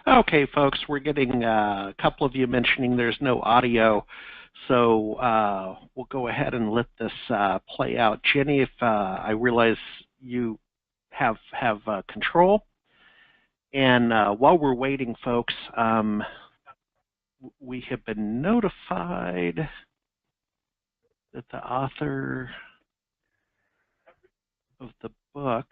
Okay, folks, we're getting a couple of you mentioning there's no audio, so we'll go ahead and let this play out. Jenny, if I realize you have control, and while we're waiting, folks, we have been notified that the author of the book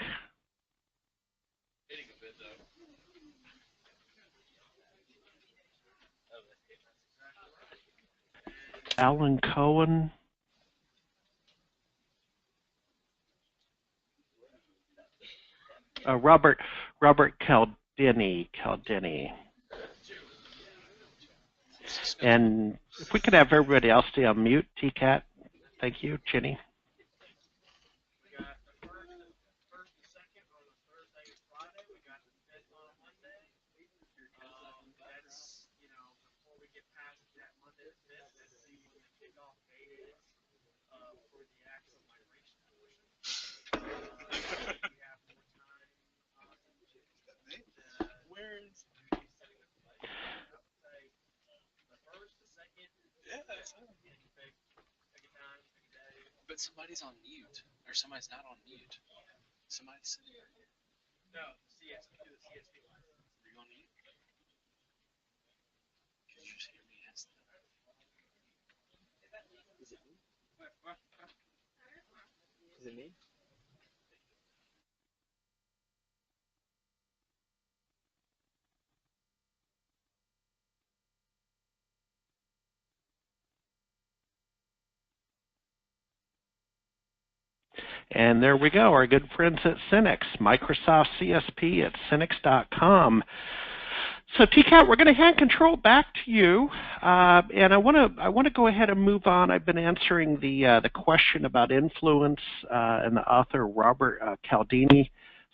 Alan Cohen. Robert Caldini. And if we could have everybody else stay on mute, TCAT. Thank you, Jenny. But somebody's on mute, or somebody's not on mute. Somebody's sitting there. No, CS, do the CSP line. Are you on mute? Can you just hear me ask that? Is it me? Is it me? And there we go, our good friends at Synnex, Microsoft CSP at Synnex.com. So TCAT, we're going to hand control back to you, and I want to go ahead and move on. I've been answering the question about influence and the author Robert Caldini.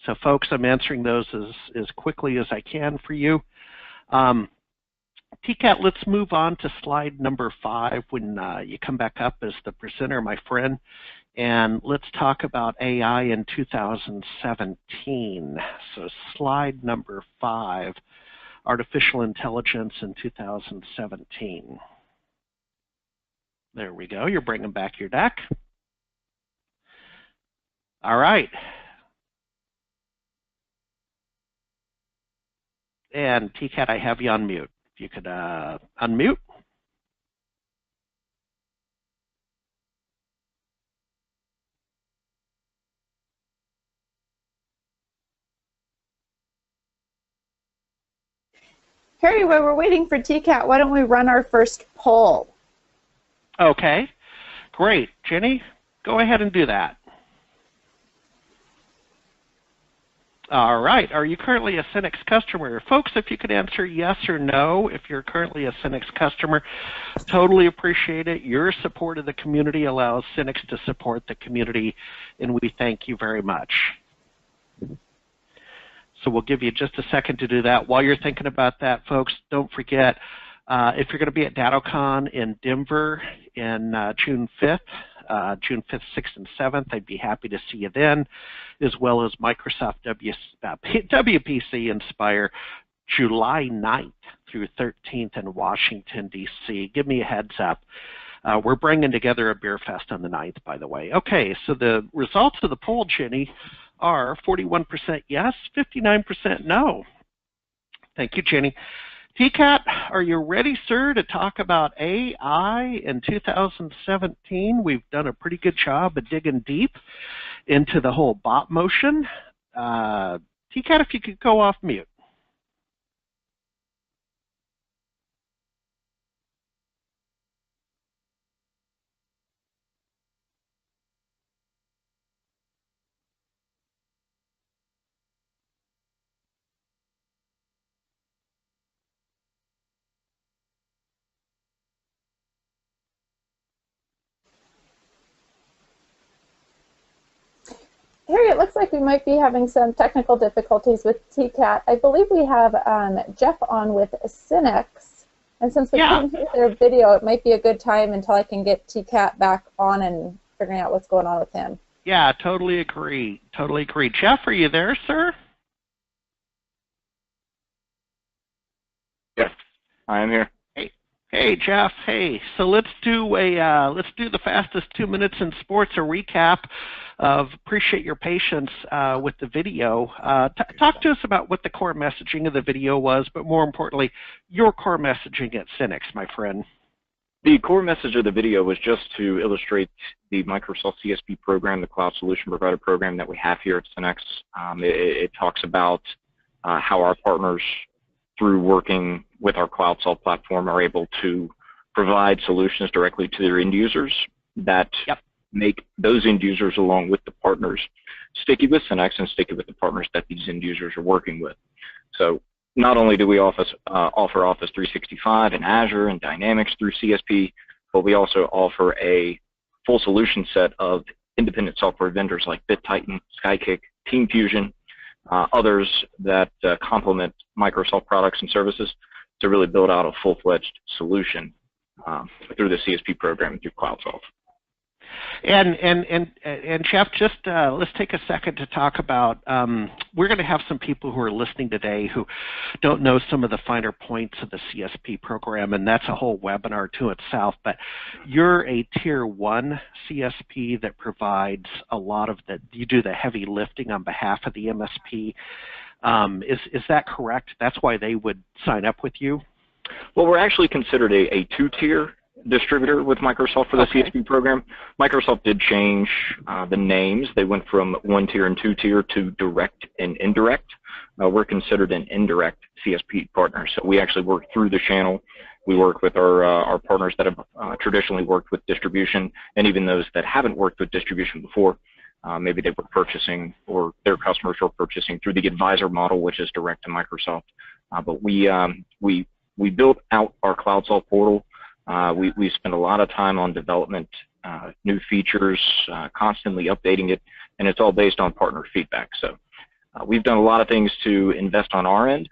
So folks, I'm answering those as quickly as I can for you. TCAT, let's move on to slide number 5 when you come back up as the presenter, my friend. And let's talk about AI in 2017. So slide number 5, artificial intelligence in 2017. There we go. You're bringing back your deck. All right. And TCAT, I have you on mute. If you could unmute. Harry, while we're waiting for TCAT, why don't we run our first poll? Okay, great. Jenny, go ahead and do that. All right, are you currently a Synnex customer? Folks, if you could answer yes or no, if you're currently a Synnex customer, totally appreciate it. Your support of the community allows Synnex to support the community, and we thank you very much. So we'll give you just a second to do that. While you're thinking about that, folks, don't forget, if you're going to be at DattoCon in Denver in June 5th, 6th, and 7th, I'd be happy to see you then, as well as Microsoft WPC Inspire July 9th through 13th in Washington, D.C. Give me a heads up. We're bringing together a beer fest on the 9th, by the way. Okay, so the results of the poll, Jenny, are 41% yes, 59% no. Thank you, Jenny. TCAT, are you ready, sir, to talk about AI in 2017? We've done a pretty good job of digging deep into the whole bot motion. TCAT, if you could go off mute. Harry, it looks like we might be having some technical difficulties with TCAT. I believe we have Jeff on with Synnex, and since we couldn't hear their video, it might be a good time until I can get TCAT back on and figuring out what's going on with him. Yeah, totally agree. Totally agree. Jeff, are you there, sir? I am here. Hey, Jeff. Hey, so let's do the fastest 2 minutes in sports, a recap of. Appreciate your patience with the video. Talk to us about what the core messaging of the video was, but more importantly, your core messaging at Synnex, my friend. The core message of the video was just to illustrate the Microsoft CSP program, the Cloud Solution Provider program that we have here at Synnex. It talks about how our partners, through working with our CloudSolve platform, are able to provide solutions directly to their end users that make those end users, along with the partners, sticky with Synnex and sticky with the partners that these end users are working with. So not only do we offer Office 365 and Azure and Dynamics through CSP, but we also offer a full solution set of independent software vendors like BitTitan, Skykick, Team Fusion, others that complement Microsoft products and services to really build out a full-fledged solution through the CSP program and through CloudSolve. And Jeff, just let's take a second to talk about, we're going to have some people who are listening today who don't know some of the finer points of the CSP program, and that's a whole webinar to itself, but you're a Tier 1 CSP that provides a lot of you do the heavy lifting on behalf of the MSP. Is that correct? That's why they would sign up with you? Well, we're actually considered a two-tier distributor with Microsoft for the CSP program. Microsoft did change the names. They went from 1-tier and 2-tier to direct and indirect. We're considered an indirect CSP partner, so we actually work through the channel. We work with our partners that have traditionally worked with distribution, and even those that haven't worked with distribution before. Maybe they were purchasing, or their customers were purchasing through the advisor model, which is direct to Microsoft. But we built out our CloudSolve portal. We spend a lot of time on development, new features, constantly updating it, and it's all based on partner feedback. So we've done a lot of things to invest on our end,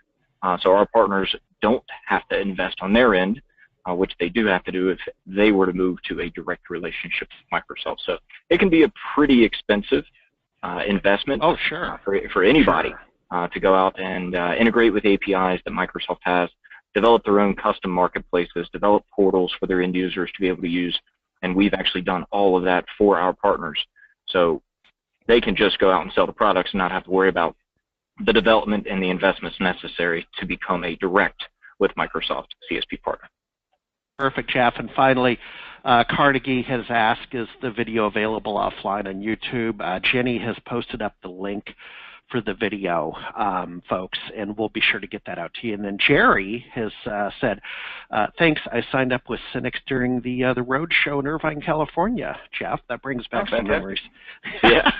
so our partners don't have to invest on their end, which they do have to do if they were to move to a direct relationship with Microsoft. So it can be a pretty expensive investment for anybody to go out and integrate with APIs that Microsoft has, develop their own custom marketplaces, develop portals for their end users to be able to use, and we've actually done all of that for our partners. So they can just go out and sell the products and not have to worry about the development and the investments necessary to become a direct with Microsoft CSP partner. Perfect, Jeff. And finally, Carnegie has asked, is the video available offline on YouTube? Jenny has posted up the link for the video, folks, and we'll be sure to get that out to you. And then Jerry has said, thanks, I signed up with Synnex during the road show in Irvine, California. Jeff, that brings back some memories. Yeah.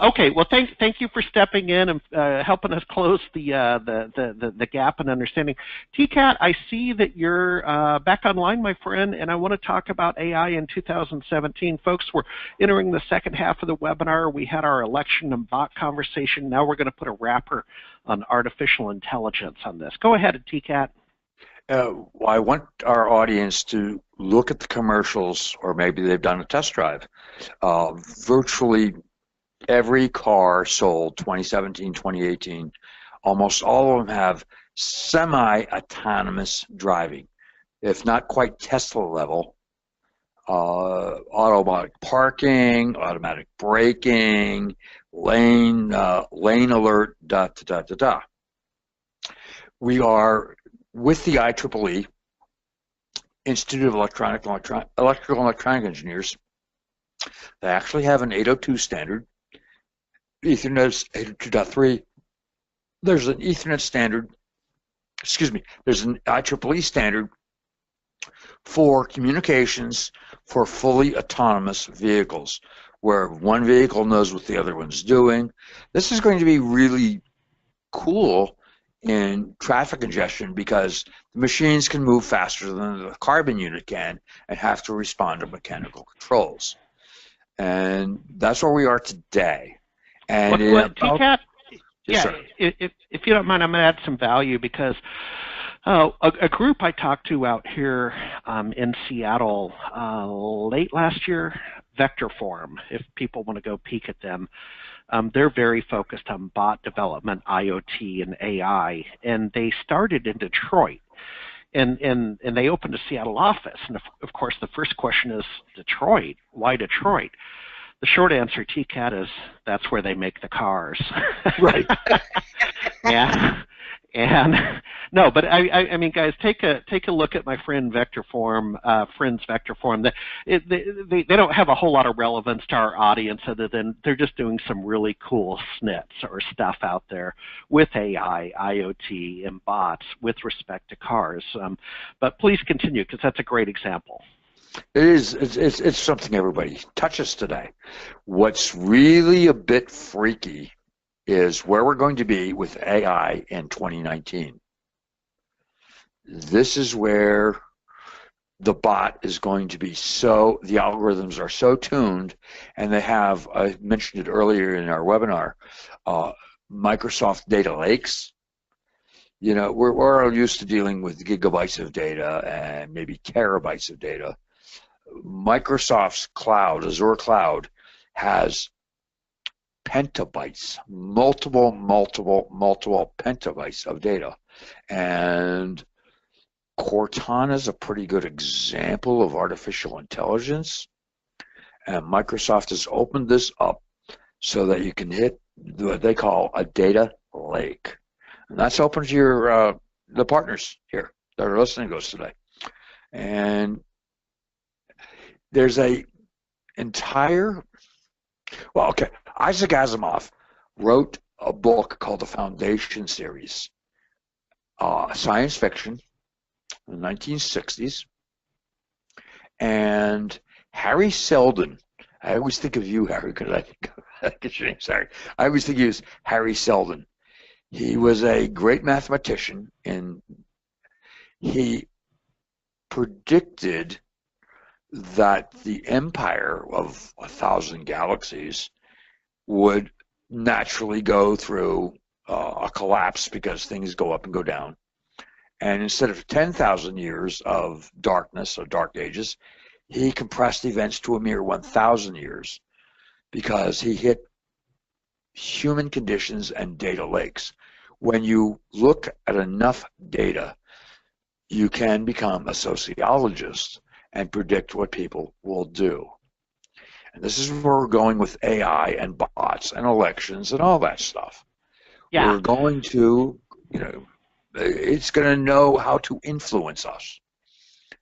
Okay, well, thank you for stepping in and helping us close the gap in understanding. TCAT, I see that you're back online, my friend, and I want to talk about AI in 2017. Folks, we're entering the second half of the webinar. We had our election and bot conversation. Now we're going to put a wrapper on artificial intelligence on this. Go ahead, TCAT. Well, I want our audience to look at the commercials, or maybe they've done a test drive. Virtually every car sold 2017, 2018, almost all of them have semi-autonomous driving, if not quite Tesla level. Automatic parking, automatic braking, lane alert, We are with the IEEE, Institute of Electrical and Electronic Engineers. They actually have an 802 standard. Ethernet 802.3. There's an Ethernet standard, there's an IEEE standard for communications for fully autonomous vehicles, where one vehicle knows what the other one's doing. This is going to be really cool in traffic congestion because the machines can move faster than the carbon unit can and have to respond to mechanical controls. And that's where we are today. And TCAT, if you don't mind, I'm going to add some value because a group I talked to out here in Seattle late last year, Vector Forum, if people want to go peek at them, they're very focused on bot development, IoT, and AI, and they started in Detroit. and they opened a Seattle office. And of course, the first question is, Detroit? Why Detroit? The short answer, TCAT, is that's where they make the cars. Right. Yeah. And no, but I mean, guys, take a look at my friend's vector form. They don't have a whole lot of relevance to our audience, other than they're just doing some really cool snits or stuff out there with AI, IoT, and bots with respect to cars. But please continue, because that's a great example. It is. It's something everybody touches today. What's really a bit freaky is where we're going to be with AI in 2019. This is where the bot is going to be the algorithms are so tuned, and they have, I mentioned it earlier in our webinar, Microsoft data lakes. You know, we're all used to dealing with gigabytes of data and maybe terabytes of data. Microsoft's cloud, Azure cloud, has petabytes, multiple petabytes of data. And Cortana is a pretty good example of artificial intelligence. And Microsoft has opened this up so that you can hit what they call a data lake. And that's open to your the partners here that are listening to us today. And there's a entire, well, okay, Isaac Asimov wrote a book called the Foundation series, science fiction, in the 1960s. And Harry Seldon, I always think of you, Harry, because I get your name, sorry. I always think of you as Harry Seldon. He was a great mathematician, and he predicted that the empire of 1,000 galaxies would naturally go through a collapse because things go up and go down. And instead of 10,000 years of darkness or dark ages, he compressed events to a mere 1,000 years because he hit human conditions and data lakes. When you look at enough data, you can become a sociologist and predict what people will do. And this is where we're going with AI and bots and elections and all that stuff. Yeah. We're going to, you know, it's going to know how to influence us.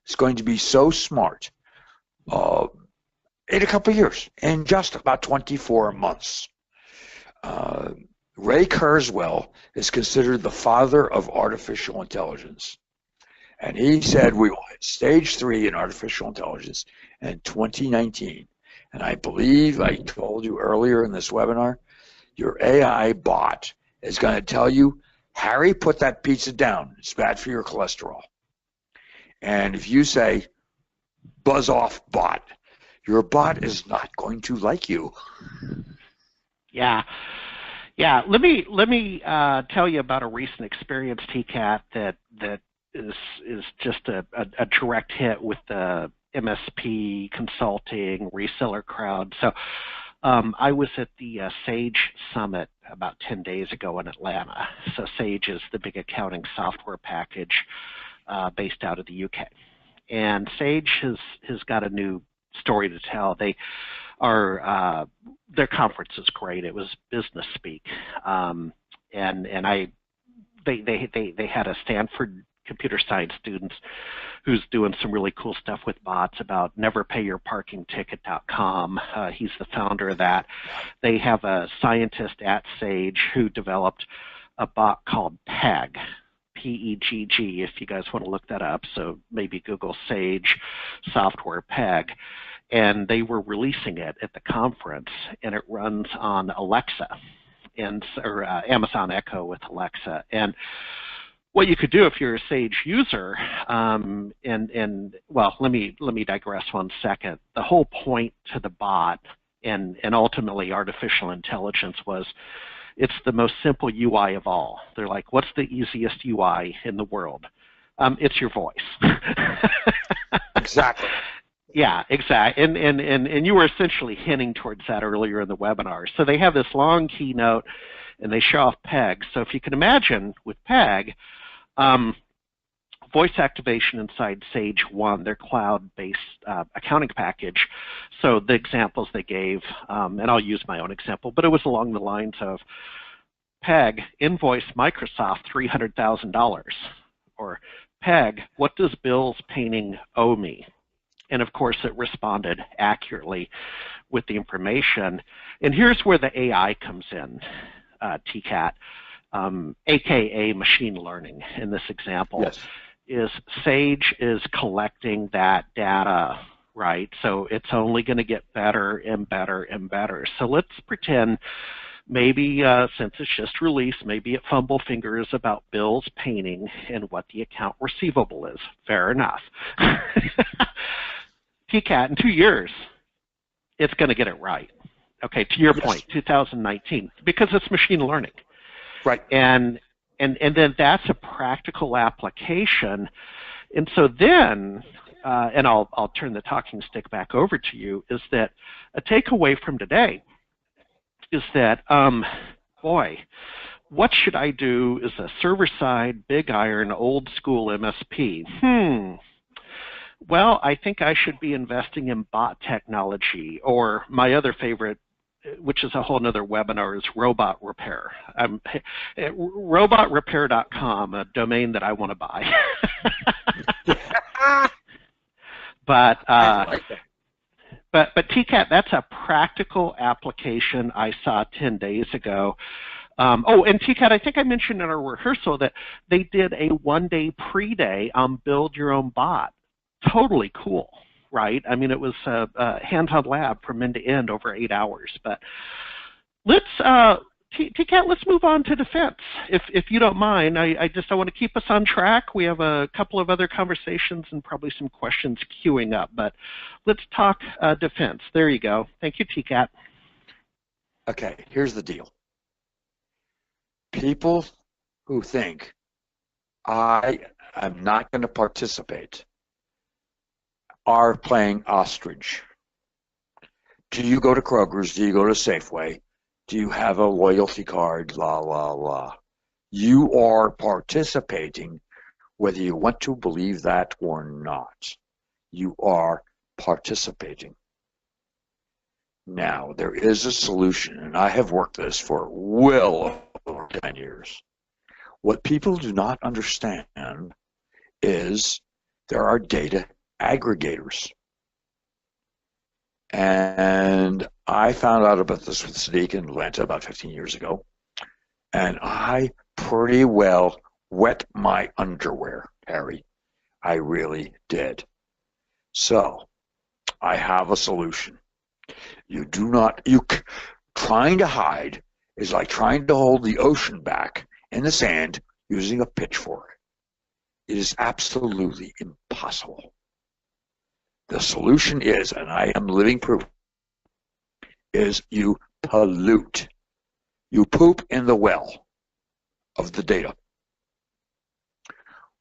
It's going to be so smart in a couple of years, in just about 24 months. Ray Kurzweil is considered the father of artificial intelligence. And he said we will hit stage 3 in artificial intelligence in 2019. And I believe I told you earlier in this webinar, your AI bot is going to tell you, Harry, put that pizza down. It's bad for your cholesterol. And if you say, buzz off bot, your bot is not going to like you. Yeah. Yeah. Let me tell you about a recent experience, TCAT, that is just a direct hit with the MSP consulting reseller crowd. So I was at the Sage Summit about 10 days ago in Atlanta. So Sage is the big accounting software package based out of the UK. And Sage has got a new story to tell. They are their conference is great. It was business speak, and they had a Stanford computer science student who's doing some really cool stuff with bots about neverpayyourparkingticket.com. He's the founder of that. They have a scientist at Sage who developed a bot called PEG, P-E-G-G, if you guys want to look that up. So maybe Google Sage software PEG. And they were releasing it at the conference, and it runs on Alexa or Amazon Echo with Alexa. And what you could do if you're a Sage user, well, let me digress one second. The whole point to the bot and ultimately artificial intelligence was it's the most simple UI of all. They're like, what's the easiest UI in the world? It's your voice. Exactly. Yeah, exactly. And you were essentially hinting towards that earlier in the webinar. So they have this long keynote, and they show off PEG. So if you can imagine with PEG, voice activation inside Sage 1, their cloud-based accounting package. So the examples they gave, and I'll use my own example, but it was along the lines of, Peg, invoice Microsoft $300,000. Or, Peg, what does Bill's painting owe me? And of course, it responded accurately with the information. And here's where the AI comes in, TCAT, AKA machine learning in this example. Yes. Is Sage is collecting that data, right? So it's only going to get better and better and better. So let's pretend maybe since it's just released, maybe it fumble fingers about Bill's painting and what the account receivable is. Fair enough. TCAT, in 2 years, it's going to get it right. Okay, to your point, 2019, because it's machine learning. Right. And then that's a practical application. And so then, and I'll turn the talking stick back over to you, is that a takeaway from today is that, boy, what should I do as a server-side, big iron, old school MSP? Well, I think I should be investing in bot technology, or my other favorite, which is a whole other webinar, is robot repair. Robotrepair.com, a domain that I want to buy. But TCAT, that's a practical application I saw 10 days ago. Oh, and TCAT, I think I mentioned in our rehearsal that they did a one-day pre-day on Build Your Own Bot. Totally cool, right? I mean, it was a hands-on lab from end to end over 8 hours. But let's, TCAT, let's move on to defense, if you don't mind. I want to keep us on track. We have a couple of other conversations and probably some questions queuing up, but let's talk defense. There you go. Thank you, TCAT. Okay, here's the deal. People who think, I am not going to participate, are playing ostrich. Do you go to Kroger's? Do you go to Safeway? Do you have a loyalty card? La, la, la. You are participating whether you want to believe that or not. You are participating. Now, there is a solution, and I have worked this for well over 10 years. What people do not understand is there are data aggregators. And I found out about this with Sadiq in Atlanta about 15 years ago, and I pretty well wet my underwear, Harry. I really did. So I have a solution. Trying to hide is like trying to hold the ocean back in the sand using a pitchfork. It is absolutely impossible. The solution is, and I am living proof, is you pollute. You poop in the well of the data.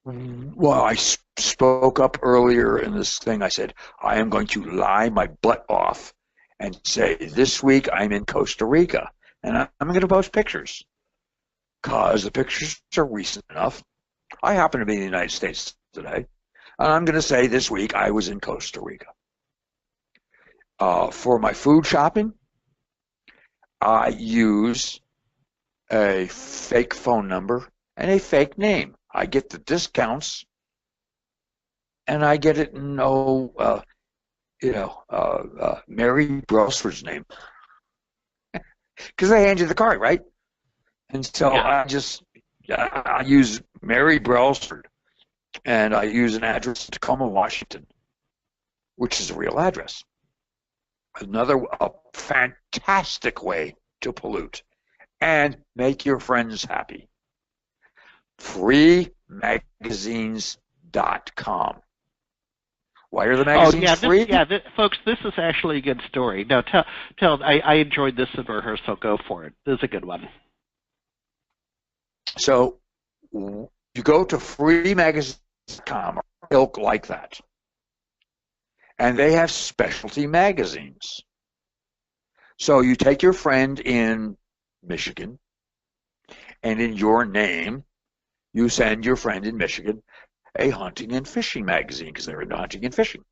Well, I spoke up earlier in this thing. I said, I am going to lie my butt off and say, this week I'm in Costa Rica, and I'm going to post pictures because the pictures are recent enough. I happen to be in the United States today. And I'm going to say this week I was in Costa Rica. For my food shopping, I use a fake phone number and a fake name. I get the discounts, and I get it in Mary Brosford's name, because they hand you the card, right? And so I use Mary Brosford. And I use an address in Tacoma, Washington, which is a real address. A fantastic way to pollute and make your friends happy. Freemagazines.com. Why are the magazines free? Folks, this is actually a good story. Now, I enjoyed this in rehearsal. Go for it. This is a good one. So, you go to freemagazines.com or ilk like that, and they have specialty magazines. So you take your friend in Michigan, and in your name, you send your friend in Michigan a hunting and fishing magazine because they're into hunting and fishing.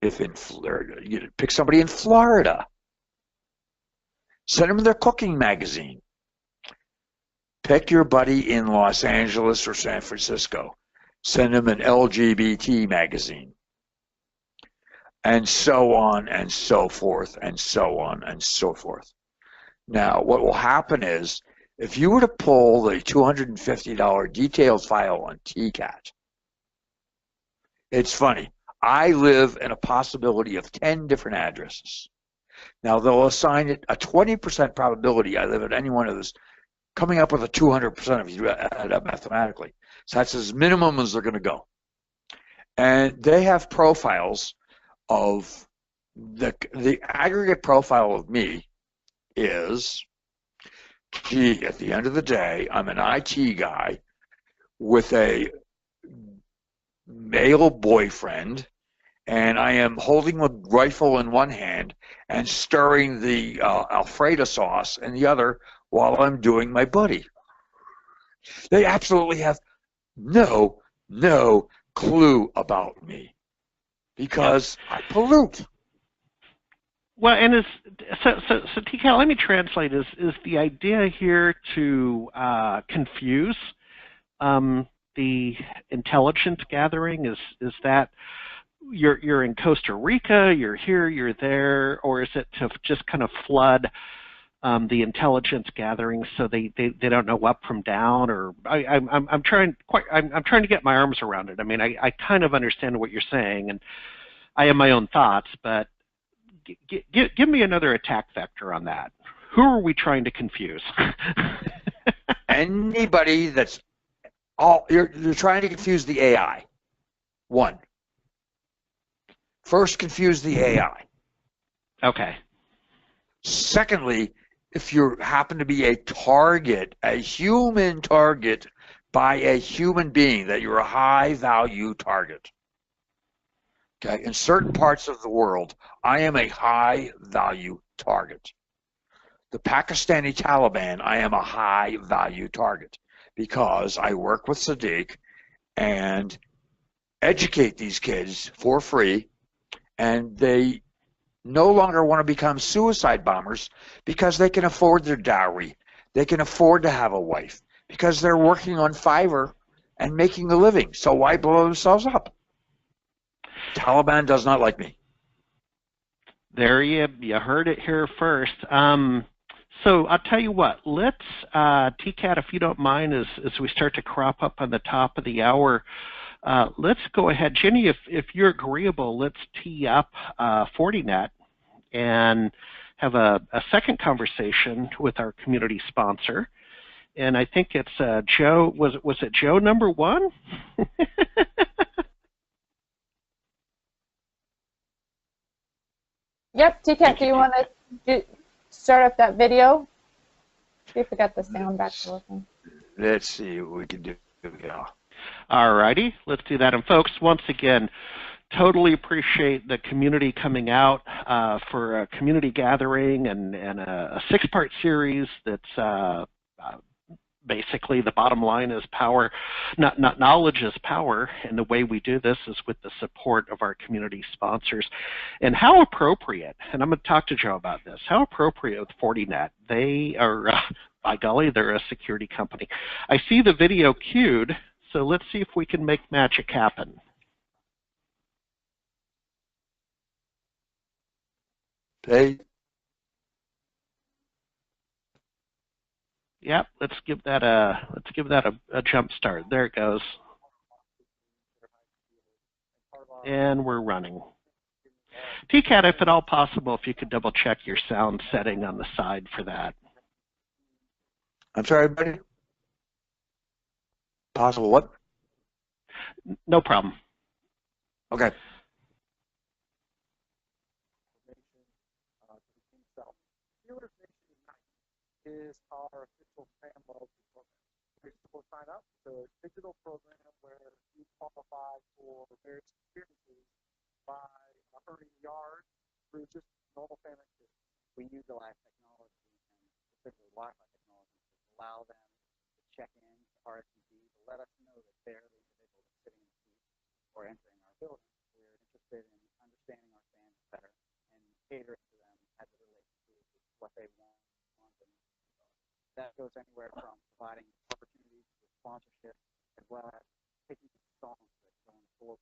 If you pick somebody in Florida, send them their cooking magazine. Pick your buddy in Los Angeles or San Francisco, send them an LGBT magazine, and so on and so forth and so on and so forth. Now, what will happen is, if you were to pull the $250 details file on TCAT, it's funny. I live in a possibility of 10 different addresses. Now, they'll assign it a 20% probability I live at any one of those, coming up with a 200% if you add it up mathematically. So that's as minimum as they're going to go. And they have profiles of the aggregate profile of me is, gee, at the end of the day, I'm an IT guy with a male boyfriend, and I am holding a rifle in one hand and stirring the Alfredo sauce in the other while I'm doing my buddy. They absolutely have no clue about me because I pollute. Well, and so TCAT, let me translate. Is the idea here to confuse the intelligence gathering? Is that you're in Costa Rica, you're here, you're there, or is it to just kind of flood the intelligence gathering so they don't know up from down? Or I'm trying to get my arms around it. I mean, I kind of understand what you're saying, and I have my own thoughts, but give me another attack vector on that. Who are we trying to confuse? Anybody that's you're trying to confuse the AI. One. First, confuse the AI. Okay. Secondly, if you happen to be a target, a human target by a human being, that you're a high-value target. Okay, in certain parts of the world, I am a high-value target. The Pakistani Taliban, I am a high-value target because I work with Sadiq and educate these kids for free, and they no longer want to become suicide bombers because they can afford their dowry. They can afford to have a wife because they're working on Fiverr and making a living. So why blow themselves up? Taliban does not like me. There you heard it here first. So I'll tell you what, let's, TCAT, if you don't mind, as we start to crop up on the top of the hour, let's go ahead. Jenny, if you're agreeable, let's tee up Fortinet and have a second conversation with our community sponsor. And I think it's Joe, was it Joe number one? Yep, TCAT, do you want to start up that video? See if we got the sound back to working. Let's see what we can do. Yeah. All righty, let's do that. And folks, once again, totally appreciate the community coming out for a community gathering and a six-part series that's basically the bottom line is power, not knowledge is power, and the way we do this is with the support of our community sponsors. And how appropriate, and I'm going to talk to Joe about this, how appropriate with Fortinet. They are, by golly, they're a security company. I see the video queued, so let's see if we can make magic happen. Hey. Yep, let's give that a jump start. There it goes. And we're running. TCAT, if at all possible, if you could double check your sound setting on the side for that. I'm sorry, buddy. Possible what? No problem. Okay. Is our official spam loyalty program. People sign up. It's a digital program where you qualify for various experiences by earning yards through just normal spam activity. We use the live technology, and specifically Wi-Fi technology, to allow them to check in to RSVP to let us know that they're the individual that's sitting in or entering our building. We're interested in understanding our fans better and catering to them as it relates to what they want. And that goes anywhere from providing opportunities for sponsorship as well as taking songs that going forward,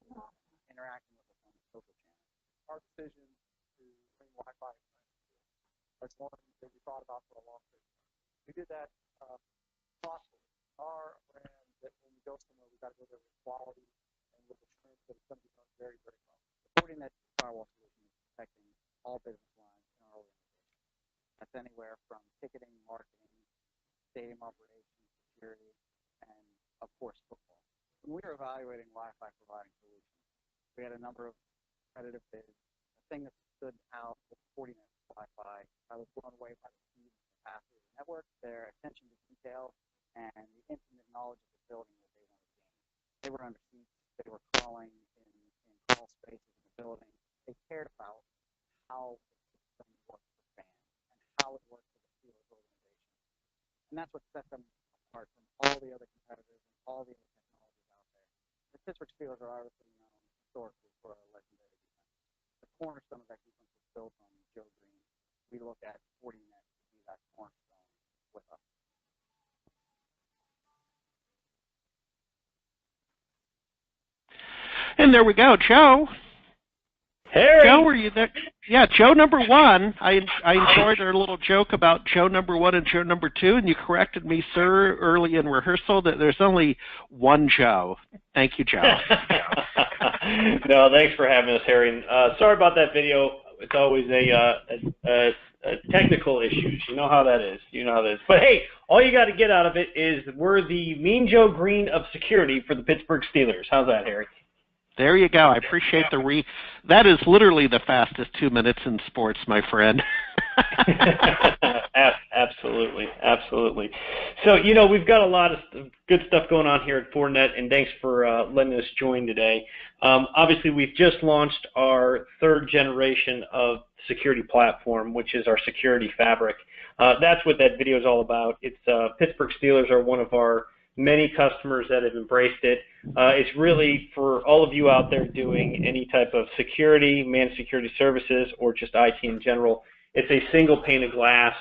interacting with us on the social channels. Our decision to bring Wi-Fi that's one that we thought about for a long time. We did that thoughtfully. Our brand, that when we go somewhere, we got to go there with quality and with assurance that it's going to be done very, very well. Supporting that firewall solution is protecting all business lines in our organization. That's anywhere from ticketing, marketing, stadium operations, security, and of course football. When we were evaluating Wi-Fi providing solutions, we had a number of competitive bids. The thing that stood out was Fortinet Wi-Fi. I was blown away by the speed and capacity of the network, their attention to detail, and the intimate knowledge of the building that they wanted to gain. They were under seats, they were crawling in crawl spaces in the building. They cared about how the system worked for fans and how it worked for the Steelers organization. And that's what set them apart from all the other competitors and all the other technologies out there. The Pittsburgh Steelers are obviously known historically for a legendary defense. The cornerstone of that defense was built on Joe Green. We look at Fortinet to be that cornerstone with us. And there we go, Joe. Harry. Joe, were you there? Yeah, Joe number one. I enjoyed our little joke about Joe number one and Joe number two, and you corrected me, sir, early in rehearsal that there's only one Joe. Thank you, Joe. No, thanks for having us, Harry. Sorry about that video. It's always a technical issues. You know how that is. But hey, all you got to get out of it is we're the Mean Joe Green of security for the Pittsburgh Steelers. How's that, Harry? There you go. I appreciate that is literally the fastest 2 minutes in sports, my friend. Absolutely. So, we've got a lot of good stuff going on here at Fortinet, and thanks for letting us join today. Obviously, we've just launched our third generation of security platform, which is our security fabric. That's what that video is all about. It's Pittsburgh Steelers are one of our many customers that have embraced it. It's really for all of you out there doing any type of security, managed security services, or just IT in general. It's a single pane of glass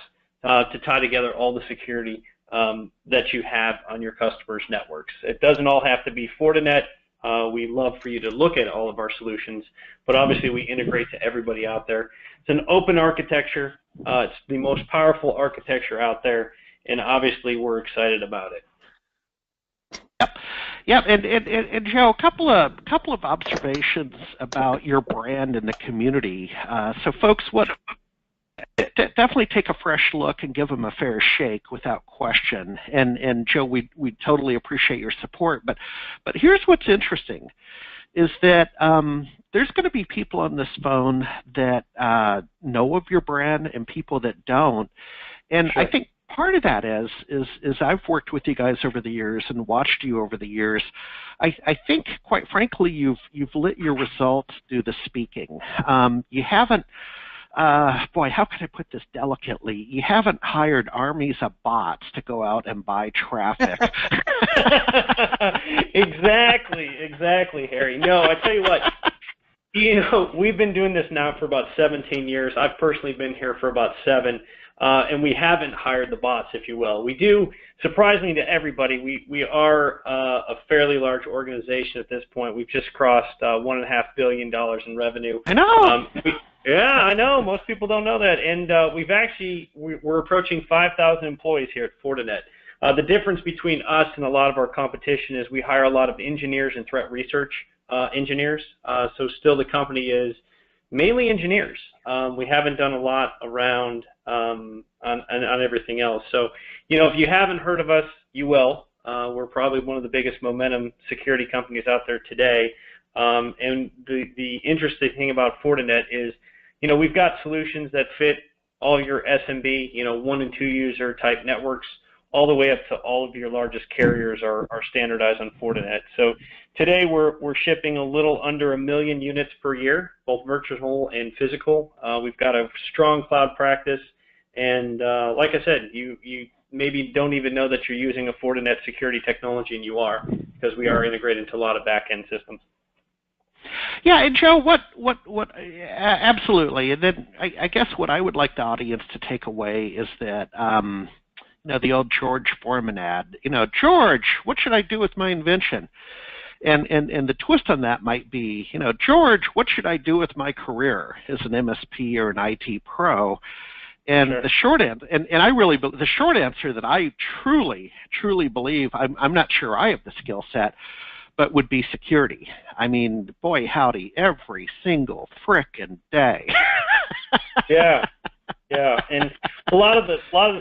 to tie together all the security that you have on your customers' networks. It doesn't all have to be Fortinet. We love for you to look at all of our solutions, but obviously we integrate to everybody out there. It's an open architecture. It's the most powerful architecture out there, and obviously we're excited about it. Yep, and Joe, a couple of observations about your brand in the community. So folks, definitely take a fresh look and give them a fair shake without question. And Joe, we totally appreciate your support. But here's what's interesting, is that there's going to be people on this phone that know of your brand and people that don't. And Sure. I think part of that is I've worked with you guys over the years and watched you over the years. I think, quite frankly, you've let your results do the speaking. You haven't, boy, how can I put this delicately? You haven't hired armies of bots to go out and buy traffic. Exactly, Harry. No, I tell you what. We've been doing this now for about 17 years. I've personally been here for about 7. And we haven't hired the bots, if you will. We do, surprisingly to everybody, we are a fairly large organization at this point. We've just crossed $1.5 billion in revenue. I know. Yeah, I know. Most people don't know that. And we're approaching 5,000 employees here at Fortinet. The difference between us and a lot of our competition is we hire a lot of engineers and threat research engineers. So still the company is mainly engineers. We haven't done a lot around on everything else. So, if you haven't heard of us, you will. We're probably one of the biggest momentum security companies out there today. And the interesting thing about Fortinet is, we've got solutions that fit all your SMB, 1 and 2 user type networks, all the way up to all of your largest carriers are standardized on Fortinet. So today we're shipping a little under 1 million units per year, both virtual and physical. We've got a strong cloud practice, and like I said, you maybe don't even know that you're using a Fortinet security technology, and you are, because we are integrated into a lot of back-end systems. Yeah, and Joe, absolutely. And then I guess what I would like the audience to take away is that, the old George Foreman ad, George, what should I do with my invention? And the twist on that might be, George, what should I do with my career as an MSP or an IT pro? And Sure. the short answer, and I really, the short answer that I truly believe, I'm not sure I have the skill set, but would be security. I mean, boy, howdy, every single frickin' day. Yeah, and a lot of the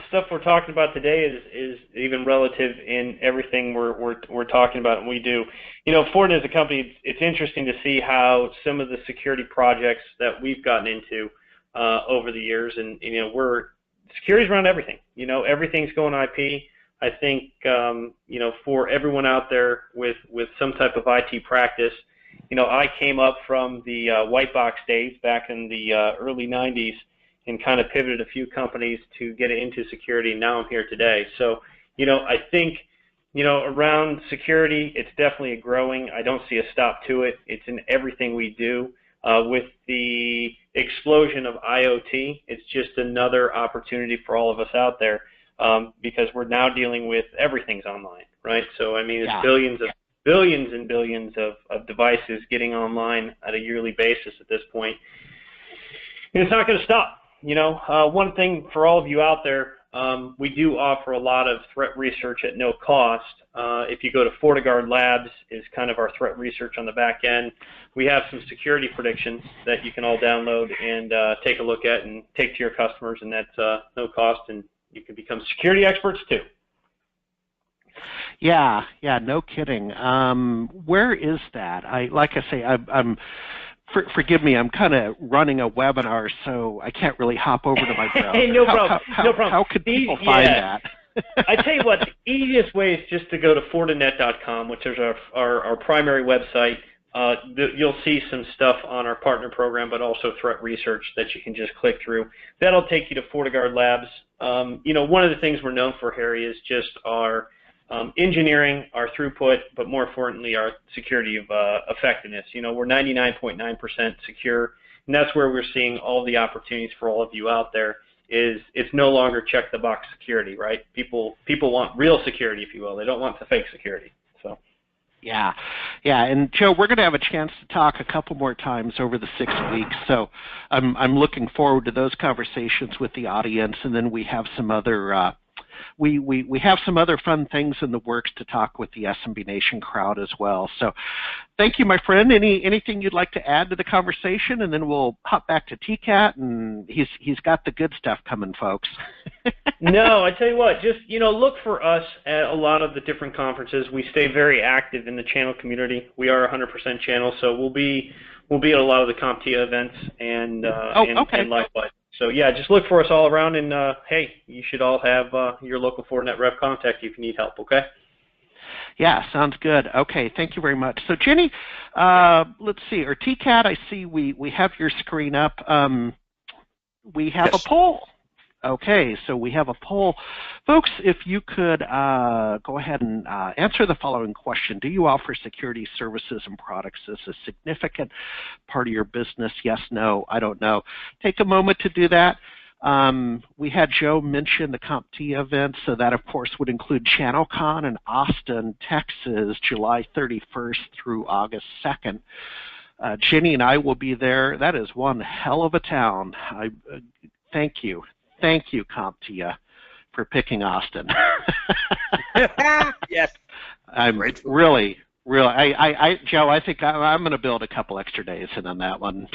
stuff we're talking about today is even relative in everything we're talking about and we do. Fortinet as a company, it's interesting to see how some of the security projects that we've gotten into over the years, and security's around everything. Everything's going IP. I think for everyone out there with some type of IT practice, I came up from the white box days back in the early 90s and kind of pivoted a few companies to get into security, and now I'm here today. So, I think, around security, it's definitely growing. I don't see a stop to it. It's in everything we do. With the explosion of IoT, it's just another opportunity for all of us out there. Because we're now dealing with everything's online, right? So I mean, it's billions and billions of devices getting online at a yearly basis at this point, and it's not going to stop. One thing for all of you out there, we do offer a lot of threat research at no cost. If you go to FortiGuard Labs, is kind of our threat research on the back end. We have some security predictions that you can all download and take a look at and take to your customers, and that's no cost, and you can become security experts too. Yeah, no kidding. Where is that? Like I say, I'm forgive me, I'm kind of running a webinar, so I can't really hop over to my browser. No problem. How could people find that? I tell you what, the easiest way is just to go to Fortinet.com, which is our primary website. You'll see some stuff on our partner program, but also threat research that you can just click through. That'll take you to FortiGuard Labs. One of the things we're known for, Harry, is just our engineering, our throughput, but more importantly, our security of effectiveness. We're 99.9% secure, and that's where we're seeing all the opportunities for all of you out there. It's no longer check the box security, right? People want real security, if you will. They don't want the fake security. So. Yeah, and Joe, we're going to have a chance to talk a couple more times over the 6 weeks, so I'm looking forward to those conversations with the audience, and then we have some other we have some other fun things in the works to talk with the SMB Nation crowd as well. So thank you, my friend. Anything you'd like to add to the conversation, and then we'll hop back to TCAT, and he's got the good stuff coming, folks. No, I tell you what, just look for us at a lot of the different conferences. We stay very active in the channel community. We are 100% channel, so we'll be at a lot of the CompTIA events and likewise. So yeah, just look for us all around, and hey, you should all have your local Fortinet rep contact you if you need help. Okay. Yeah, sounds good. Okay, thank you very much. So Jenny, let's see, or TCAT, I see we have your screen up. We have a poll. Okay, so we have a poll. Folks, if you could go ahead and answer the following question. Do you offer security services and products as a significant part of your business? Yes, no, I don't know. Take a moment to do that. We had Joe mention the CompTIA event, so that, of course, would include ChannelCon in Austin, Texas, July 31st through August 2nd. Jenny and I will be there. That is one hell of a town. Thank you. Thank you, CompTIA, for picking Austin. Yes. I'm really, Joe, I think I'm going to build a couple extra days in on that one.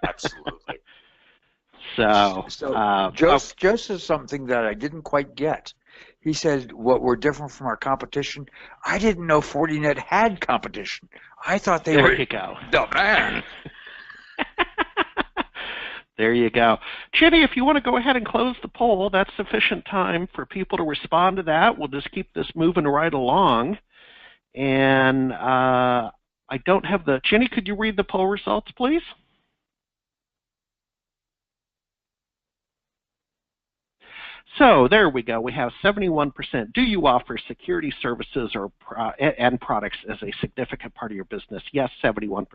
Absolutely. So Joe says something that I didn't quite get. He said, what we're different from our competition. I didn't know Fortinet had competition. I thought they were. There you go. The man. There you go. Jenny, if you want to go ahead and close the poll, that's sufficient time for people to respond to that. We'll just keep this moving right along. And I don't have the... Jenny, could you read the poll results, please? So there we go. We have 71%. Do you offer security services or and products as a significant part of your business? Yes, 71%.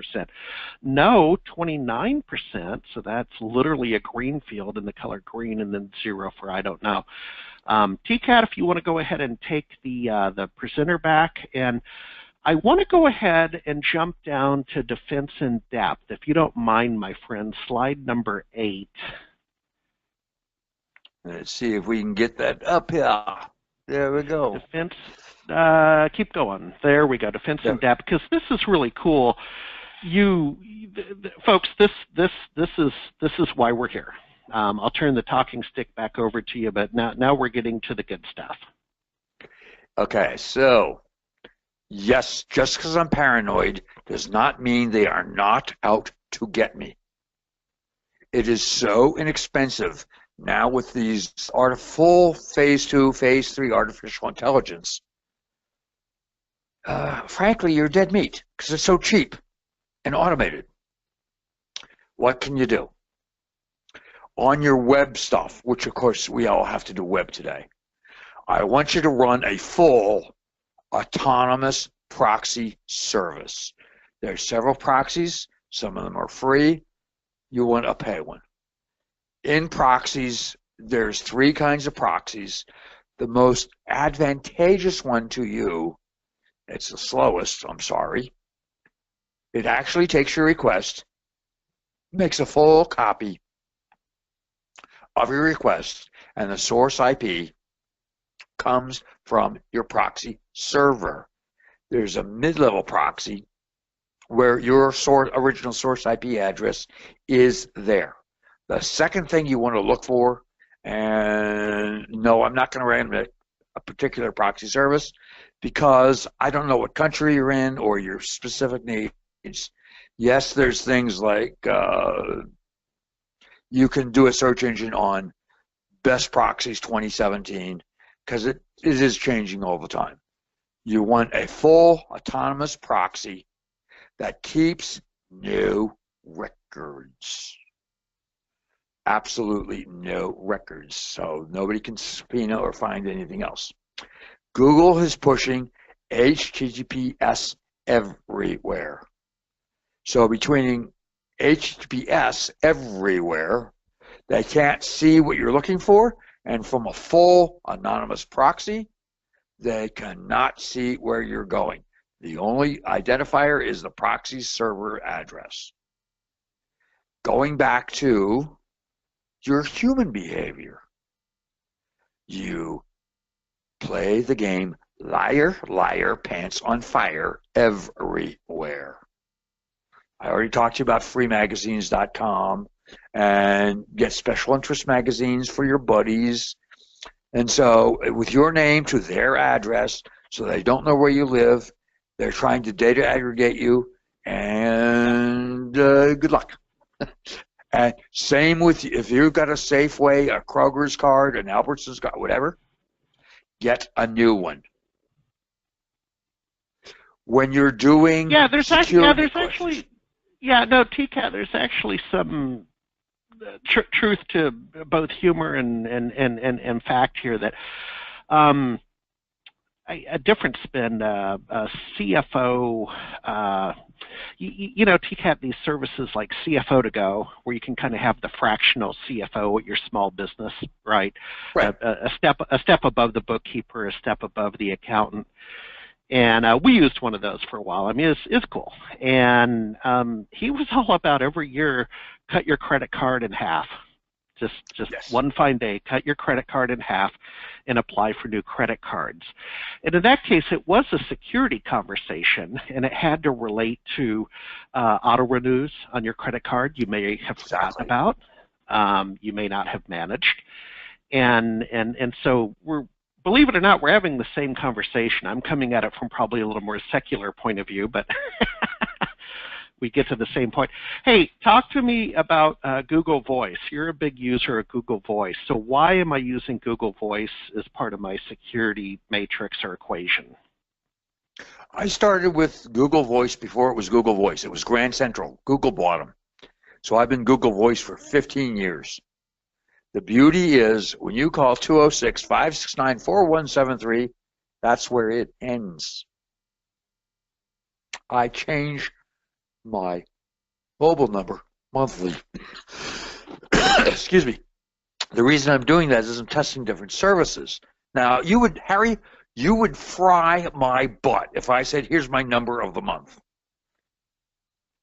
No, 29%. So that's literally a green field in the color green, and then 0 for I don't know. TCAT, if you want to go ahead and take the presenter back, and I want to go ahead and jump down to defense in depth, if you don't mind, my friend. Slide number 8. Let's see if we can get that up here. There we go. Defense, keep going. There we go. Defense in depth, because this is really cool. Folks, this is why we're here. I'll turn the talking stick back over to you, but now we're getting to the good stuff. Okay, so yes, just because I'm paranoid does not mean they are not out to get me. It is so inexpensive now with these full phase 2, phase 3 artificial intelligence. Frankly, you're dead meat because it's so cheap and automated. What can you do? On your web stuff, which of course we all have to do web today, I want you to run a full autonomous proxy service. There are several proxies. Some of them are free. You want to pay one. In proxies, there's 3 kinds of proxies. The most advantageous one to you, it's the slowest, I'm sorry. It actually takes your request, makes a full copy of your request, and the source IP comes from your proxy server. There's a mid-level proxy where your original source IP address is there. The second thing you want to look for, and no, I'm not going to run a particular proxy service because I don't know what country you're in or your specific needs. Yes, there's things like you can do a search engine on best proxies 2017 because it is changing all the time. You want a full autonomous proxy that keeps no records. Absolutely no records, so nobody can subpoena or find anything else. Google is pushing HTTPS everywhere. So between HTTPS everywhere, they can't see what you're looking for, and from a full anonymous proxy, they cannot see where you're going. The only identifier is the proxy server address. Going back to your human behavior, you play the game liar, liar, pants on fire everywhere. I already talked to you about freemagazines.com and get special interest magazines for your buddies. And so with your name to their address, so they don't know where you live, they're trying to data aggregate you, and good luck. And same with if you've got a Safeway, a Kroger's card, an Albertsons card, whatever, get a new one. When you're doing TCAT, there's actually some truth to both humor and fact here that a different spin, a CFO, TCAT, these services like CFO to go, where you can kind of have the fractional CFO at your small business, right? Right. A step above the bookkeeper, a step above the accountant. And we used one of those for a while. I mean, it's cool. And he was all about every year, cut your credit card in half. Just yes. One fine day, cut your credit card in half and apply for new credit cards. And in that case, it was a security conversation, and it had to relate to auto renews on your credit card you may have forgotten about, you may not have managed. And so believe it or not, we're having the same conversation. I'm coming at it from probably a little more secular point of view, but we get to the same point. Hey, talk to me about Google Voice. You're a big user of Google Voice. So why am I using Google Voice as part of my security matrix or equation? I started with Google Voice before it was Google Voice. It was Grand Central. Google bought them. So I've been Google Voice for 15 years. The beauty is when you call 206-569-4173, that's where it ends. I change my mobile number monthly. Excuse me. The reason I'm doing that is I'm testing different services. Now, Harry, you would fry my butt if I said, here's my number of the month.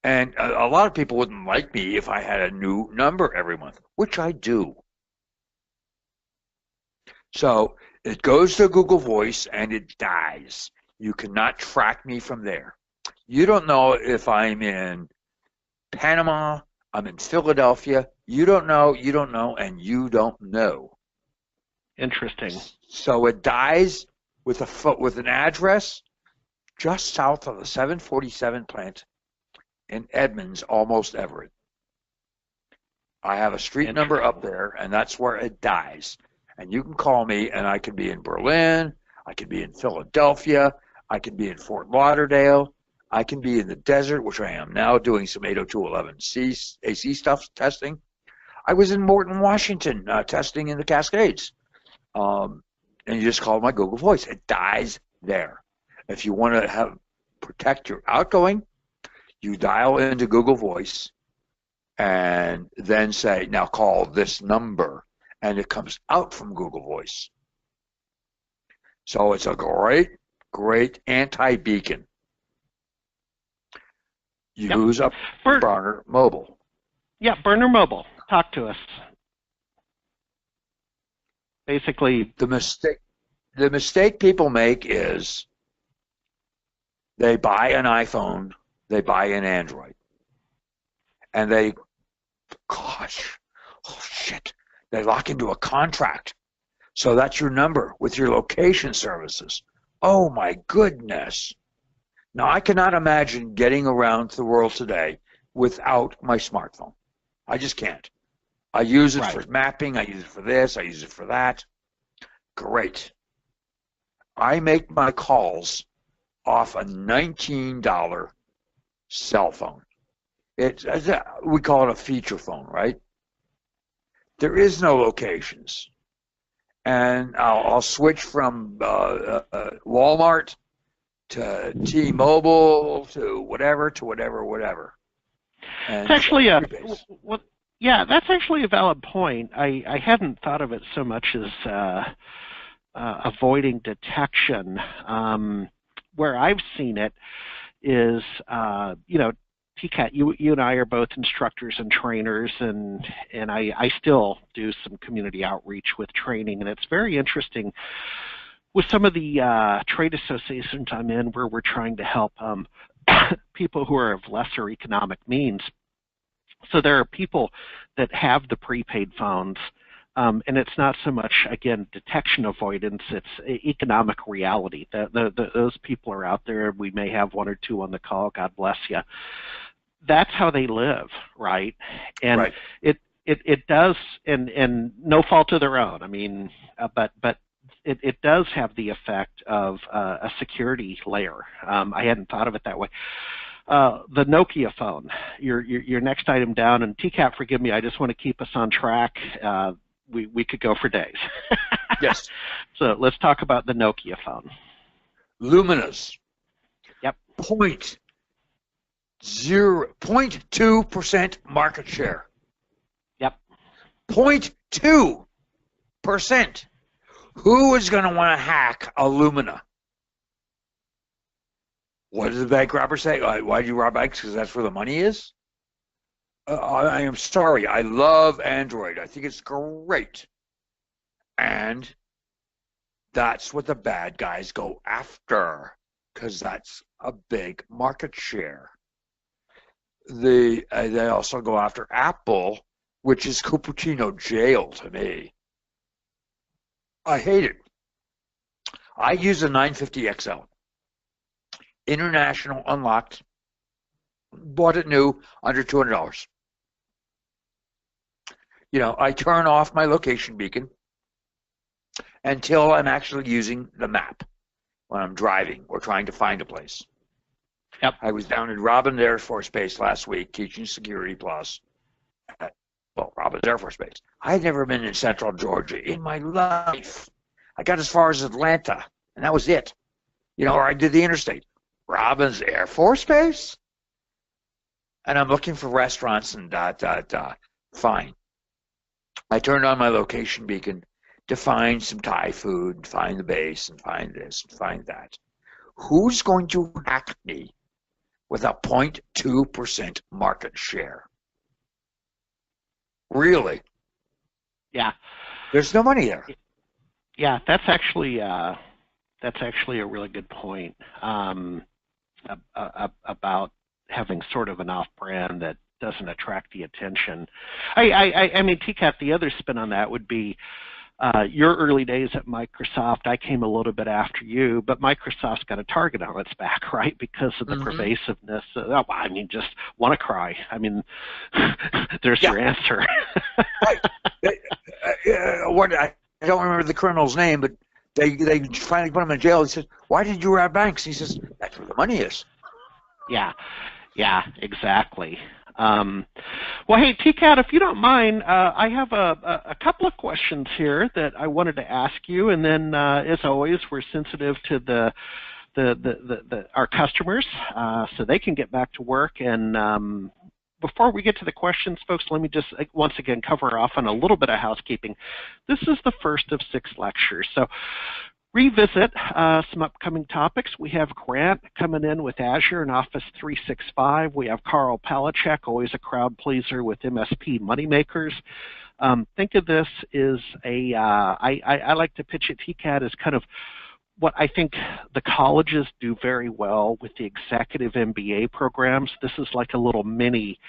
And a lot of people wouldn't like me if I had a new number every month, which I do. So it goes to Google Voice and it dies. You cannot track me from there. You don't know if I'm in Panama, I'm in Philadelphia. You don't know, and you don't know. Interesting. So it dies with an address just south of the 747 plant in Edmonds, almost Everett. I have a street number up there, and that's where it dies. And you can call me, and I could be in Berlin, I could be in Philadelphia, I could be in Fort Lauderdale, I can be in the desert, which I am now, doing some 802.11c AC stuff testing. I was in Morton, Washington, testing in the Cascades. And you just call my Google Voice. It dies there. If you want to protect your outgoing, you dial into Google Voice and then say, now call this number. And it comes out from Google Voice. So it's a great, great anti-beacon. Use up Burner Mobile. Yeah, Burner Mobile. Talk to us. Basically, the mistake people make is they buy an iPhone, they buy an Android, and they lock into a contract. So that's your number with your location services. Oh my goodness. Now I cannot imagine getting around the world today without my smartphone. I just can't. I use it for mapping, I use it for this, I use it for that. Great. I make my calls off a $19 cell phone. We call it a feature phone, right? There is no locations. And I'll switch from Walmart to T-Mobile to whatever. And it's actually that's actually a valid point. I hadn't thought of it so much as avoiding detection. Where I've seen it is, TCAT, you and I are both instructors and trainers, and I still do some community outreach with training, and it's very interesting with some of the trade associations I'm in where we're trying to help people who are of lesser economic means. So there are people that have the prepaid phones, and it's not so much, again, detection avoidance, it's economic reality. Those people are out there. We may have one or two on the call, God bless you. That's how they live, right? And it does, and no fault of their own, I mean, but it does have the effect of a security layer. I hadn't thought of it that way. The Nokia phone, your next item down, and TCAT, forgive me, I just want to keep us on track. We could go for days. Yes. So let's talk about the Nokia phone. Lumina's. Yep. 0.2% market share. Yep. 0.2%. Who is going to want to hack a Lumina? What did the bank robber say? Why do you rob banks? Because that's where the money is? I am sorry. I love Android. I think it's great. And that's what the bad guys go after, because that's a big market share. They also go after Apple, which is Cupertino jail to me. I hate it. I use a 950 XL. International, unlocked. Bought it new, under $200. I turn off my location beacon until I'm actually using the map when I'm driving or trying to find a place. Yep. I was down in Robin Air Force Base last week teaching Security Plus. Well, Robbins Air Force Base. I had never been in Central Georgia in my life. I got as far as Atlanta, and that was it. You know, or I did the interstate. Robbins Air Force Base? And I'm looking for restaurants and ... Fine. I turned on my location beacon to find some Thai food, find the base, and find this, and find that. Who's going to hack me with a 0.2% market share? Really? Yeah. There's no money there. Yeah, that's actually a really good point about having sort of an off-brand that doesn't attract the attention. I mean, TCAT, the other spin on that would be your early days at Microsoft. I came a little bit after you, but Microsoft's got a target on its back, right? Because of the pervasiveness. I mean, just want to cry. I mean, there's your answer. I don't remember the colonel's name, but they finally put him in jail. He says, "Why did you rob banks?" He says, "That's where the money is." Yeah, exactly. Well, hey, TCAT, if you don't mind, I have a couple of questions here that I wanted to ask you, and then, as always, we're sensitive to our customers, so they can get back to work. And before we get to the questions, folks, let me just once again cover off on a little bit of housekeeping. This is the first of 6 lectures, so revisit some upcoming topics. We have Grant coming in with Azure and Office 365. We have Carl Palachek, always a crowd pleaser with MSP Moneymakers. Think of this as I like to pitch it, TCAT, as kind of what I think the colleges do very well with the executive MBA programs. This is like a little mini,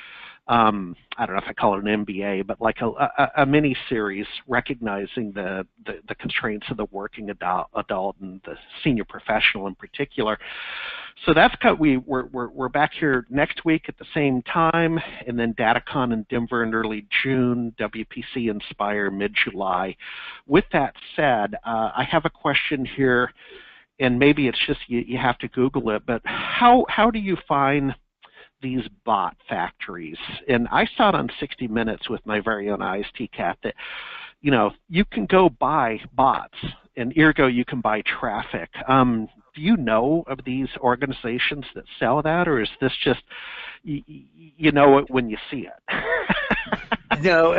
I don't know if I call it an MBA, but like a mini series recognizing the constraints of the working adult and the senior professional in particular. So that's we're back here next week at the same time, and then DataCon in Denver in early June, WPC Inspire mid-July. With that said, I have a question here, and maybe it's just you have to Google it, but how do you find these bot factories? And I saw it on 60 Minutes with my very own eyes, TCAT, that you can go buy bots, and ergo you can buy traffic. Do you know of these organizations that sell that, or is this just you know it when you see it? No,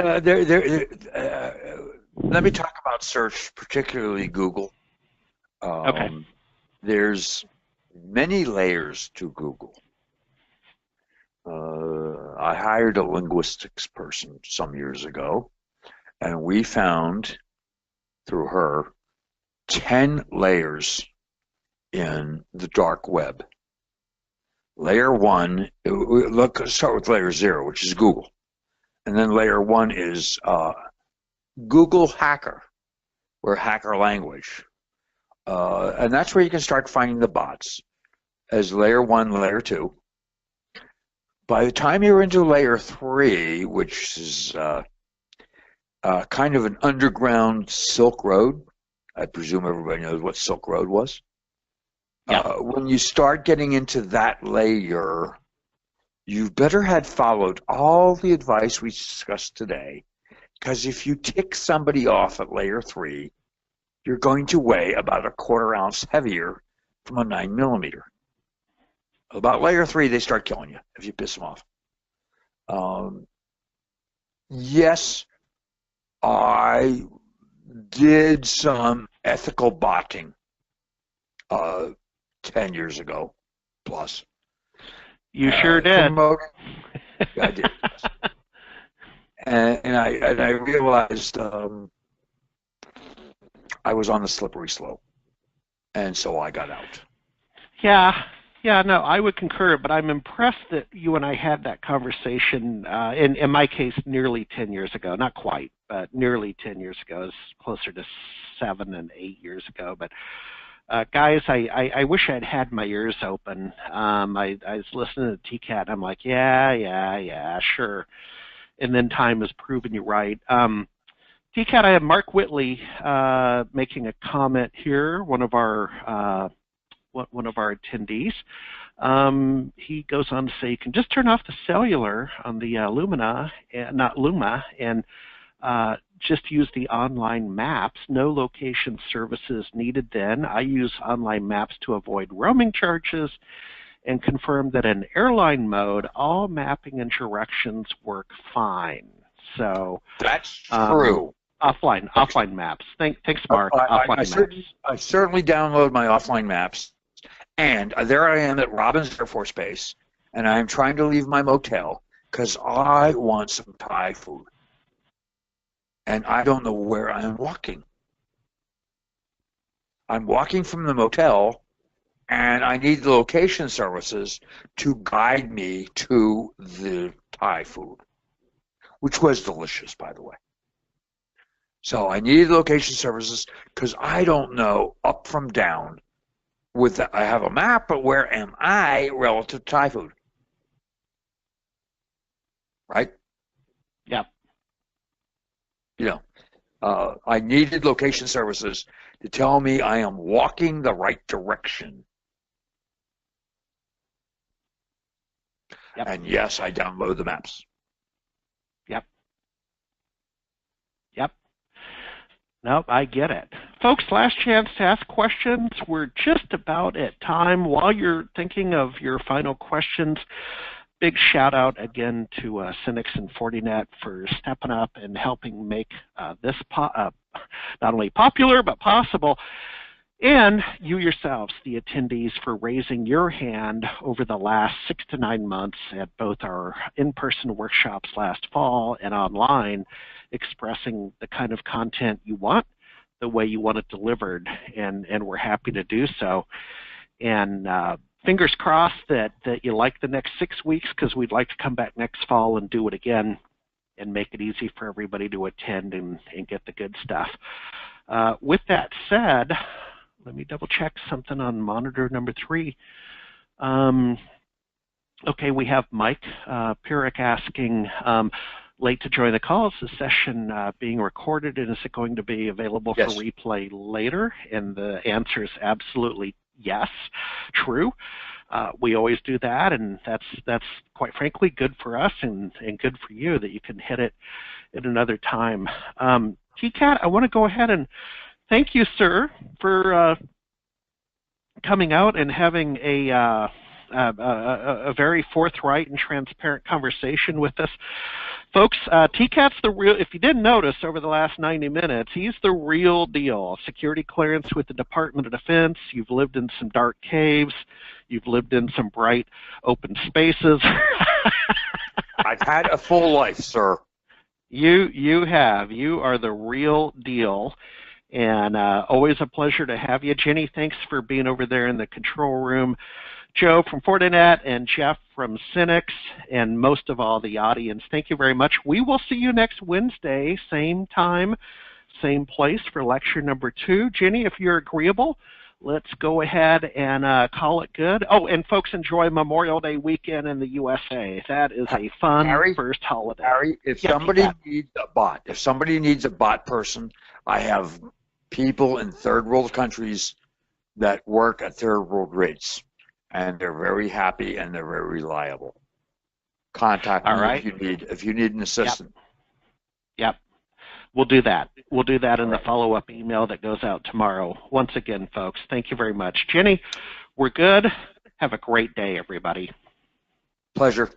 let me talk about search, particularly Google. Okay. There's many layers to Google. I hired a linguistics person some years ago, and we found through her 10 layers in the dark web. Layer 1, let's start with layer 0, which is Google. And then layer 1 is Google Hacker, or hacker language. And that's where you can start finding the bots as layer 1, layer 2. By the time you're into layer 3, which is kind of an underground Silk Road, I presume everybody knows what Silk Road was. Yeah. When you start getting into that layer, you better had followed all the advice we discussed today, because if you tick somebody off at layer 3, you're going to weigh about a 1/4 ounce heavier from a 9mm. About layer 3, they start killing you if you piss them off. Yes, I did some ethical botting 10 years ago plus. You sure did. I did. And I realized I was on the slippery slope, and so I got out. Yeah, no, I would concur, but I'm impressed that you and I had that conversation, in my case, nearly 10 years ago. Not quite, but nearly 10 years ago. It's closer to 7 and 8 years ago. But guys, I wish I'd had my ears open. I was listening to TCAT, and I'm like, yeah, sure. And then time has proven you right. TCAT, I have Mark Whitley making a comment here, one of our attendees. He goes on to say you can just turn off the cellular on the Lumina, not Luma, and just use the online maps. No location services needed then. I use online maps to avoid roaming charges and confirm that in airline mode, all mapping and directions work fine. So that's true. Offline maps. Thanks, Mark. Offline maps. I certainly download my offline maps, and there I am at Robbins Air Force Base, and I am trying to leave my motel because I want some Thai food, and I don't know where I am walking. I'm walking from the motel, and I need the location services to guide me to the Thai food, which was delicious, by the way. So I needed location services because I don't know up from down. I have a map, but where am I relative to Thai food? Right? Yep. You know, I needed location services to tell me I am walking the right direction. Yep. And yes, I download the maps. Yep. Yep. Nope, I get it. Folks, last chance to ask questions. We're just about at time. While you're thinking of your final questions, big shout out again to Synnex and Fortinet for stepping up and helping make this not only popular but possible. And you yourselves, the attendees, for raising your hand over the last 6 to 9 months at both our in-person workshops last fall and online, expressing the kind of content you want, the way you want it delivered, and we're happy to do so. And fingers crossed that you like the next 6 weeks, because we'd like to come back next fall and do it again and make it easy for everybody to attend and get the good stuff. With that said, let me double check something on monitor number 3. Okay, we have Mike Pirik asking, late to join the call. Is the session being recorded, and is it going to be available for replay later? And the answer is absolutely yes, true. We always do that, and that's quite frankly good for us and good for you that you can hit it at another time. TCAT, I want to go ahead and thank you, sir, for coming out and having a very forthright and transparent conversation with us. Folks, TCAT's the real, if you didn't notice over the last 90 minutes, he's the real deal. Security clearance with the Department of Defense. You've lived in some dark caves. You've lived in some bright open spaces. I've had a full life, sir. You have. You are the real deal. And always a pleasure to have you. Jenny, thanks for being over there in the control room. Joe from Fortinet and Jeff from Synnex, and most of all, the audience, thank you very much. We will see you next Wednesday, same time, same place for lecture number 2. Jenny, if you're agreeable, let's go ahead and call it good. Oh, and folks, enjoy Memorial Day weekend in the USA. That is a fun first holiday. Harry, if somebody needs a bot, if somebody needs a bot person, I have people in third world countries that work at third world rates, and they're very happy and they're very reliable. Contact me if you need an assistant. Yep. We'll do that. We'll do that in the follow-up email that goes out tomorrow. Once again, folks, thank you very much. Jenny, we're good. Have a great day, everybody. Pleasure.